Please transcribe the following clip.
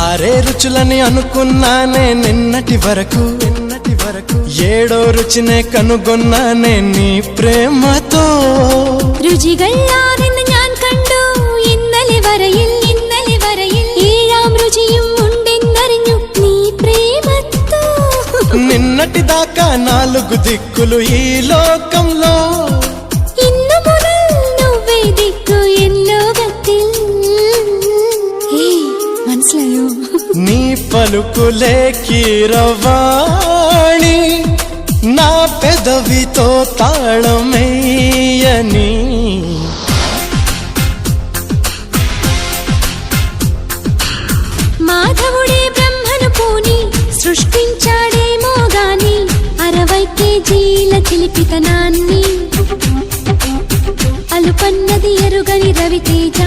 ఆరే రుచులని అనుకున్నానే నిన్నటి వరకు ఏడో రుచినే కనుగొన్నానే నీ ప్రేమతో രുചികളാ നിന്നെ ഞാൻ കണ്ടു ഇന്നലെ വരയിൽ ഏഴാം രുചിയും ഉണ്ടെന്നറിഞ്ഞു നീ പ്രേമത്തോ నిన్నటి దాకా నాలుగు దిక్కులు ఈ లోకంలో ഇന്നു മുതൽ నువ్వే దిక్కు ఎన్ లోകത്തിൽ മനസ്സിലായോ నీ పలుకులే కీరవాణి నా పెదవితో తాళమేయని మాధవుడే బ్రహ్మను పూని సృష్టించాడేమో గాని 60 కేజీల చిలిపితనాన్ని అలుపన్నది ఎరుగని రవితేజ